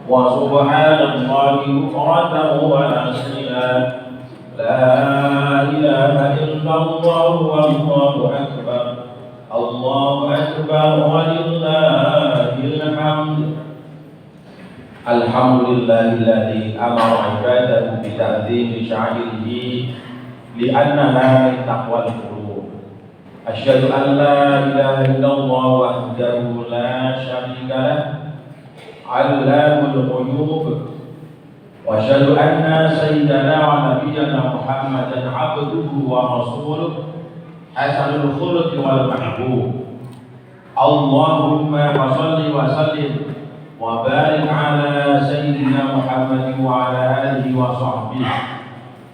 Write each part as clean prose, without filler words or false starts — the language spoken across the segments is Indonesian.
وسبحان الله بكرة وأصيلا لا إله إلا الله والله أكبر الله أكبر ولله الحمد الحمد لله الذي أمر عباده بتعظيم شعائره لأنها من تقوى القلوب أشهد أن لا إله إلا الله وحده لا شريك له علام الغيوب وأشهد أن سيدنا ونبينا محمدا عبده ورسوله حسن الخلق والمحبوب اللهم صل وسلم وبارك على سيدنا محمد وعلى آله وصحبه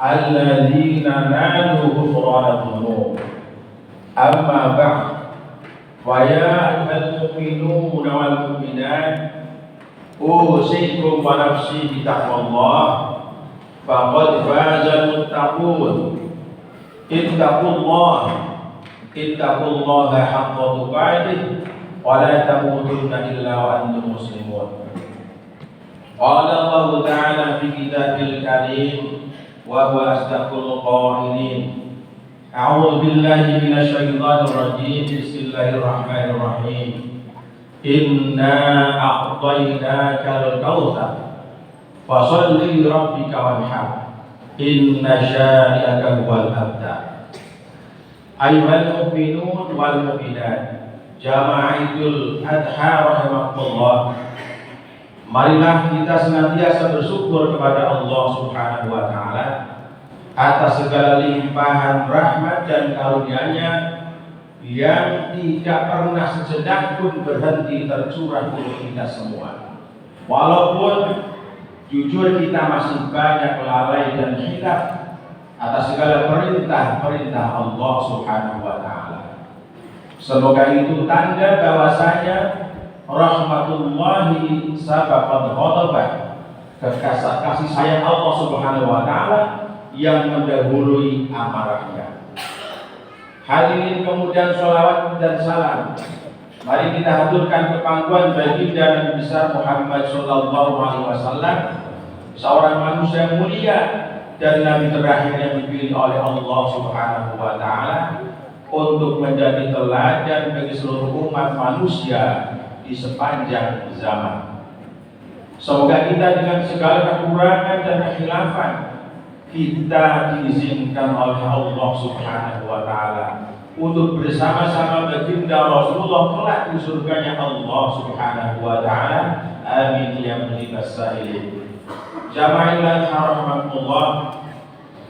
الذين نالوا غفران الذنوب أما بعد فيا أيها المؤمنون والمؤمنات أوصيكم ونفسي بتقوى الله فقد فاز المتقون اتقوا الله حق تقاته ولا تموتن إلا وأنتم مسلمون قال الله تعالى في كتابه الكريم وهو أصدق القائلين أعوذ بالله من الشيطان الرجيم بسم الله الرحمن الرحيم إنا أعطيناك الكوثر فصل لربك وانحر إن شانئك هو الأبتر أيها المؤمنون والمؤمنات Jamaah Idul Adha rahimakumullah. Marilah kita senantiasa bersyukur kepada Allah Subhanahu wa taala atas segala limpahan rahmat dan karunia-Nya yang tidak pernah sejenak pun berhenti tercurah untuk kita semua. Walaupun jujur kita masih banyak lalai dan hilaf atas segala perintah-perintah Allah Subhanahu wa taala. Semoga itu tanda bahwasanya rahmatullahi sabaqat ghadabah, kasih sayang Allah Subhanahu wa taala yang mendahului amarahnya. Hadirin kemudian sholawat dan salam mari kita haturkan ke pangkuan baginda Nabi besar Muhammad sallallahu alaihi wasallam, seorang manusia mulia dan nabi terakhir yang dipilih oleh Allah Subhanahu wa taala untuk menjadi teladan bagi seluruh umat manusia di sepanjang zaman. Semoga kita dengan segala kekurangan dan kekhilafan kita diizinkan oleh Allah Subhanahu wa taala untuk bersama-sama baginda Rasulullah kelak di surganya Allah Subhanahu wa taala. Amin ya rabbal alamin. Jamaah rahmatullah,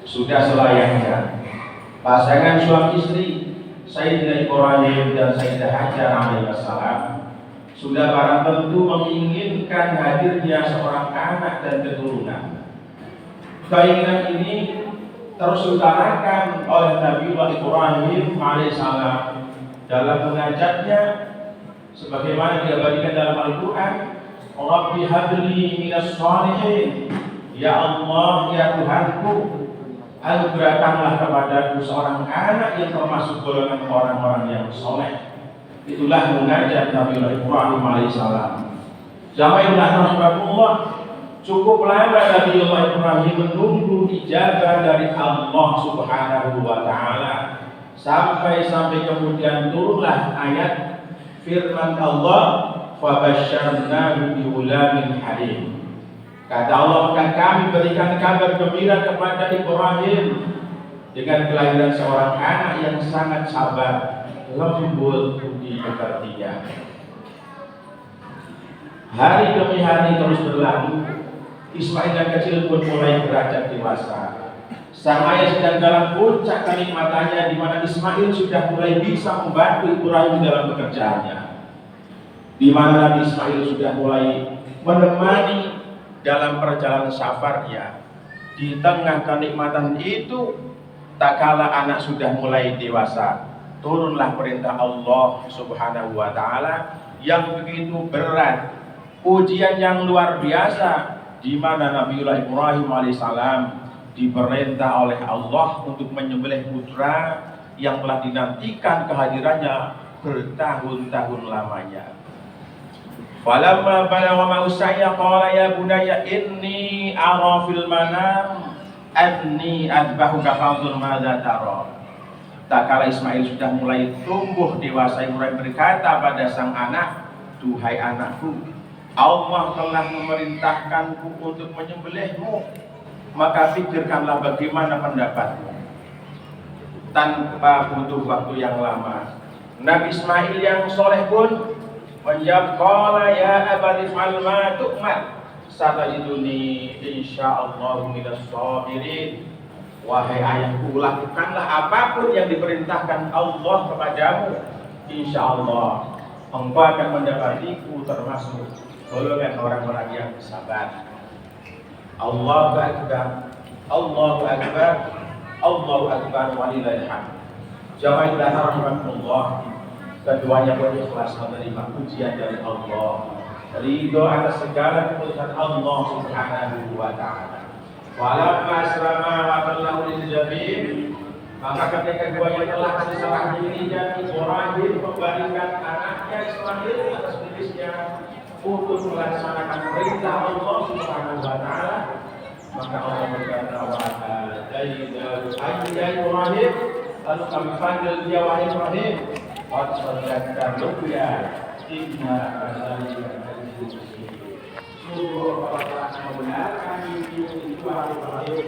sudah selayaknya pasangan suami istri Sayyidina Ibrahim dan Sayyidah Hajar alaihissalam sudah barang tentu menginginkan hadirnya seorang anak dan keturunan. Keinginan ini terus diutarakan oleh Nabiullah Ibrahim alaihissalam dalam mengajaknya sebagaimana diabadikan dalam Al-Quran, Rabbi habli minas shalihin, ya Allah ya Tuhanku, anugerahkanlah kepadaku seorang anak yang termasuk golongan orang-orang yang soleh. Itulah munajat Nabiullah Ibrahim alaihissalam. Jamaah rahmatullah, cukup lama Nabiullah Ibrahim menunggu ijabah dari Allah Subhanahu wa taala sampai kemudian turunlah ayat firman Allah, fabasyarnahu bighulamin halim. Kata Allah, akan kami berikan kabar gembira kepada Ibrahim dengan kelahiran seorang anak yang sangat sabar, lembut budi pekertinya. Hari demi hari terus berlalu. Ismail yang kecil pun mulai beranjak dewasa. Sang ayah sedang dalam puncak kenikmatannya, di mana Ismail sudah mulai bisa membantu Ibrahim dalam pekerjaannya. Di mana Nabi Ismail sudah mulai menemani dalam perjalanan safarnya. Di tengah kenikmatan itu, tak kala anak sudah mulai dewasa, turunlah perintah Allah Subhanahu wa taala yang begitu berat, ujian yang luar biasa, di mana Nabiullah Ibrahim alaihissalam diperintah oleh Allah untuk menyembelih putra yang telah dinantikan kehadirannya bertahun-tahun lamanya. Falamma balagha ma'u sa'ya qala ya bunayya inni ara fil manam anni adbahuka fanzur madza tara. Tak kala Ismail sudah mulai tumbuh dewasa, Ibrahim berkata pada sang anak, duhai anakku, Allah telah memerintahkanku untuk menyembelihmu, maka pikirkanlah bagaimana pendapatmu. Tanpa butuh waktu yang lama, Nabi Ismail yang soleh pun menjawab, qala ya abati fa'al ma tu'mar satajiduni insyaallah minas shabirin. Wahai ayahku, lakukanlah apapun yang diperintahkan Allah kepadamu, insyaallah engkau akan mendapatiku termasuk golongan orang-orang yang sabar. Allahu akbar, Allahu akbar, Allahu akbar, walillahil hamd. Jamaah rahimahullah, keduanya pun ikhlas menerima pujian dari Allah, ridho atas segala keputusan Allah Subhanahu wa taala. Walamma aslama wa tallahu lil jabin, maka ketika keduanya telah berserah diri dan Ibrahim memberikan anaknya Ismail atas miliknya untuk melaksanakan perintah Allah Subhanahu wa taala, maka Allah berkata, wa ya Ibrahim, lalu kami panggil dia wahai Ibrahim, wa sadaqta ruqya inna kadzalika najzil muhsinin. Sungguh Allah telah membenarkan mimpi wahai Ibrahim,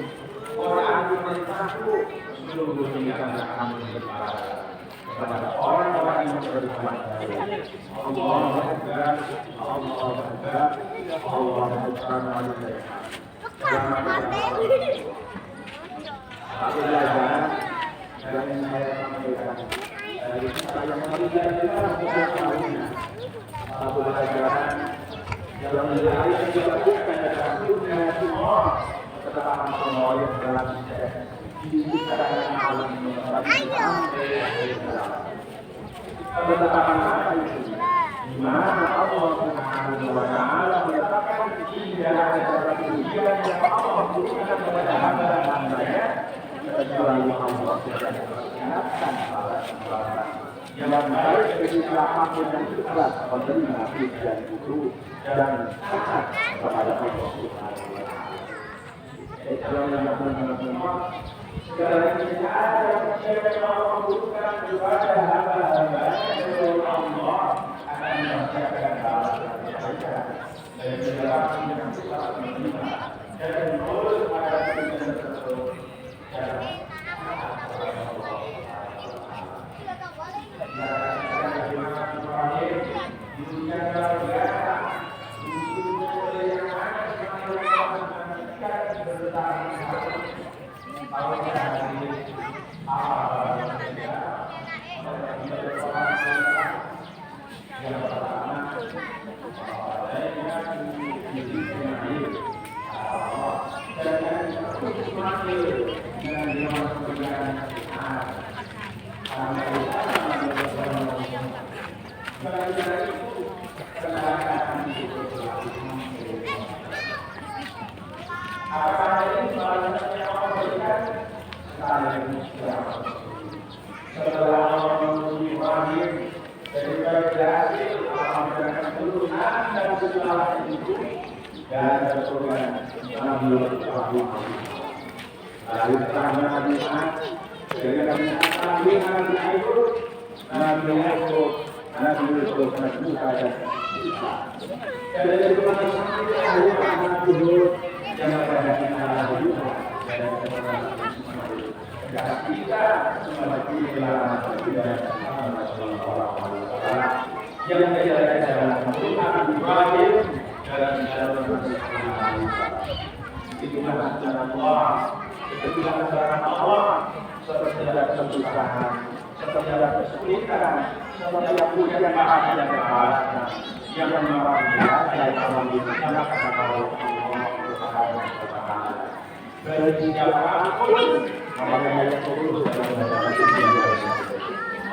orang perintahku sesungguhnya akan berpahala kepada orang-orang yang berbuat baik. Allahu akbar, Allahu akbar, Allahu akbar. Dan saya sampaikan dari kita yang mempelajari satu pelajaran yang harus dilakukan dalam dunia semua, ketetapan Allah yang dalam diciptakan alam ini sampai ketetapan apa itu? Di mana Allah Subhanahu wa taala meletakkan tidak ada sesuatu ujian yang Allah berikan kepada hamba-hambanya kecuali Allah sudah mempersiapkan balasan yang baik bagi siapapun yang ikhlas menerima ujian itu dan taat kepada Allah Subhanahu wa taala. Segala tidak ada ujian yang Allah berikan kepada hamba-hambanya kecuali Allah akan mempersiapkan balasan yang baik dari siapapun yang ikhlas menerima dan menurut pada ujian tersebut.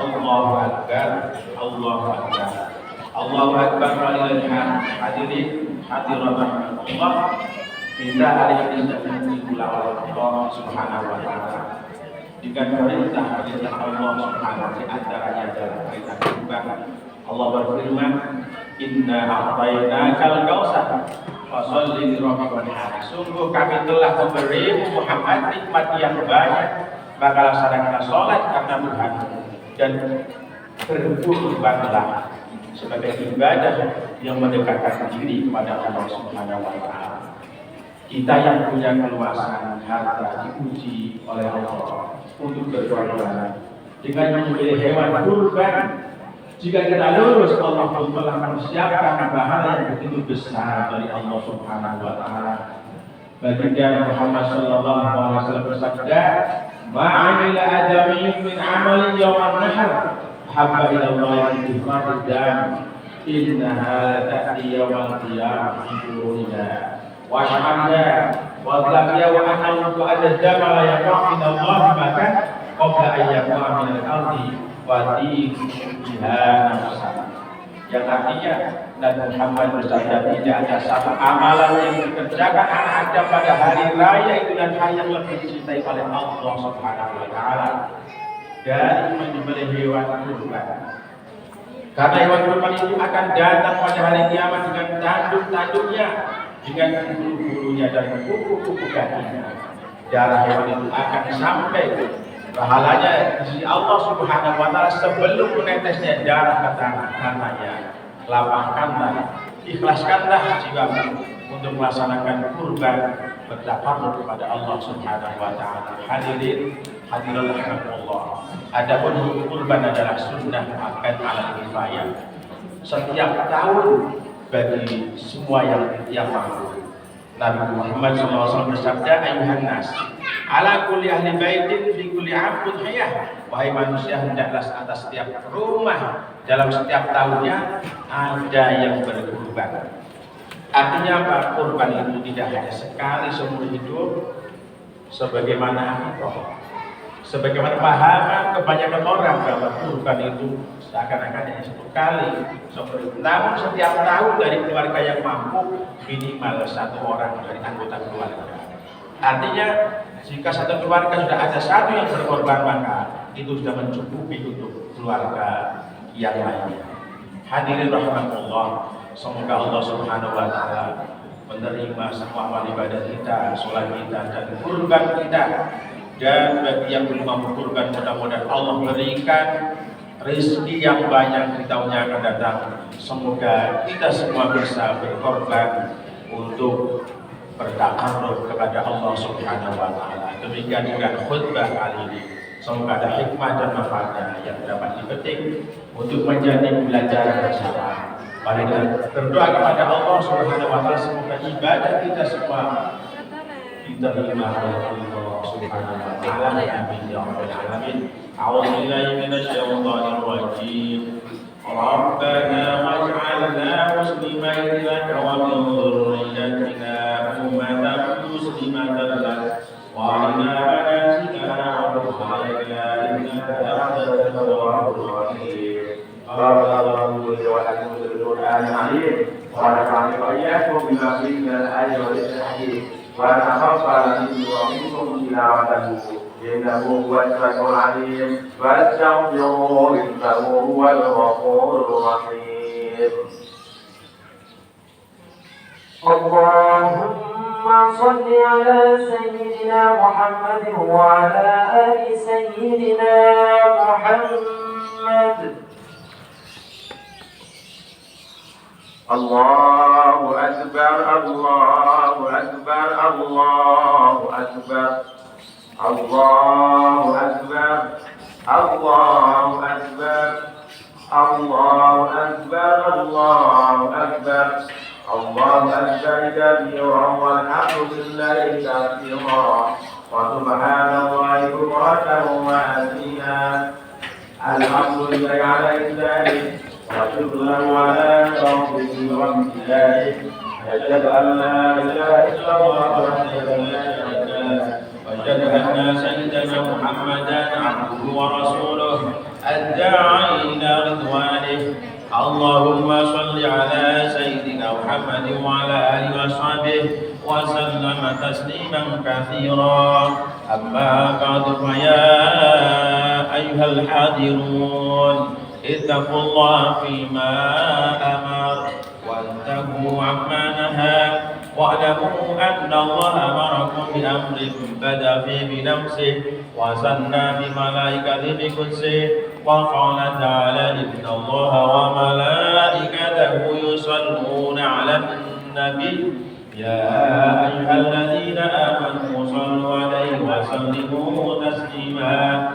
Allahu akbar, Allahu akbar, Allahu akbar, walillahil hamd. Hadirin hadirat Allah, kita hari ini sedang dibulan Allah Subhanahu wa taala dengan perintah Allah Subhanahu, di antaranya adalah perintah kurban. Allah berfirman, Inna a'tainakal kautsar fasholli li rabbika wanhar. Sungguh kami telah memberi Muhammad nikmat yang banyak, maka laksanakanlah sholat karena Tuhan dan berkurbanlah sebagai ibadah yang mendekatkan diri kepada Allah Subhanahu wa taala. Kita yang punya keluasan harta diuji oleh Allah untuk berkorban dengan memilih hewan kurban. Jika kita lulus, Allah pun telah mempersiapkan pahala yang begitu besar dari Allah Subhanahu wa taala. Baginda Muhammad sallallahu alaihi wasallam bersabda, "Ma'amila adamiyyun min 'amalin yawman nahar habba ila Allah ifradud dam innaha ta'ti yawmal qiyamah bi'urina wa syahada wa lamya wa annahu ada dama la yaqa min Allah maka qabla an yaqa min al-ardi wa biha nafsa." Yang artinya Nabi Muhammad bersabda, tidak ada satu amalan yang dikerjakan anak Adam pada hari raya itu dan yang lebih dicintai oleh Allah Subhanahu wa taala dari menyembelih hewan kurban. Karena hewan kurban itu akan datang pada hari kiamat dengan tanduk-tanduknya, dengan bulu-bulunya dan kuku-kuku kakinya. Darah hewan itu akan sampai pahalanya di sisi Allah Subhanahu wa taala sebelum menetesnya darah ke tanah. Karenanya lapangkanlah, ikhlaskanlah jiwamu untuk melaksanakan kurban bertakarrub kepada Allah Subhanahu wa taala. Hadirin hadirin rahimakumullah. Adapun kurban adalah sunnah akan ala kifayah. Setiap tahun bagi semua yang mampu. Nabi Muhammad SAW bersabda, ayuhan nas, ala kulli ahli baitin fi kulli 'amin hayah. Wahai manusia, hendaklah atas setiap rumah dalam setiap tahunnya ada yang berkurban. Artinya apa? Kurban itu tidak hanya sekali seumur hidup, sebagaimana akikah. Sebagaimana pahaman kebanyakan orang bahwa kurban itu seakan-akan hanya satu kali seumur hidup. Namun setiap tahun dari keluarga yang mampu minimal satu orang dari anggota keluarga. Artinya jika satu keluarga sudah ada satu yang berkorban, maka itu sudah mencukupi untuk keluarga yang lainnya. Hadirin rahimakumullah, semoga Allah Subhanahu wa taala menerima semua amal ibadah kita, sholat kita dan kurban kita. Dan bagi yang belum mampu kurban, mudah-mudahan Allah berikan rezeki yang banyak di tahun yang akan datang. Semoga kita semua bisa berkorban untuk bertakarrub kepada Allah Subhanahu wa taala. Demikian juga khutbah kali ini. Semoga ada hikmah dan manfaatnya yang dapat dipetik untuk menjadi pelajaran bersama. Mari kita berdoa kepada Allah Subhanahu wa taala, semoga ibadah kita semua diterima oleh Allah Subhanahu wa taala. Amin ya rabbal alamin. A'udzu billahi minasyaitonir rajim. Rabbana waj'alna muslimain laka wa min dhurriyyatina ummatan muslimatan lak wa arina manasikana wa tub 'alaina innaka antat tawwabur rahim. Barakallahu li wa lakum fil Qur'anil 'azim wa nafa'ani wa iyyakum bima fihi minal ayati wal hikmah. ونتقبل منكم تلاوته إنه هو السميع العليم فاستغفروه إنه هو الغفور الرحيم. اللهم صل على سيدنا محمد وعلى آل سيدنا محمد. الله أكبر الله أكبر الله أكبر الله أكبر الله أكبر الله أكبر الله أكبر الله أكبر كبيرا والحمد لله كثيرا وسبحان الله بكرة وأصيلا. الحمد لله على ذلك وشكرا على توفيقه وامتنانه. أشهد أن لا إله إلا الله وحده لا شريك له وأشهد أن سيدنا محمدا عبده ورسوله الداعي إلى رضوانه. اللهم صل على سيدنا محمد وعلى آله وصحبه وسلم تسليما كثيرا. أما بعد فيا أيها الحاضرون اتقوا الله فيما أمر وانتهوا عما نهى واعلموا أن الله أمركم بأمر بدأ فيه بنفسه وثنى بملائكته بقدسه وقال تعالى إن الله وملائكته يصلون على النبي يا أيها الذين آمنوا صلوا عليه وسلموا تسليما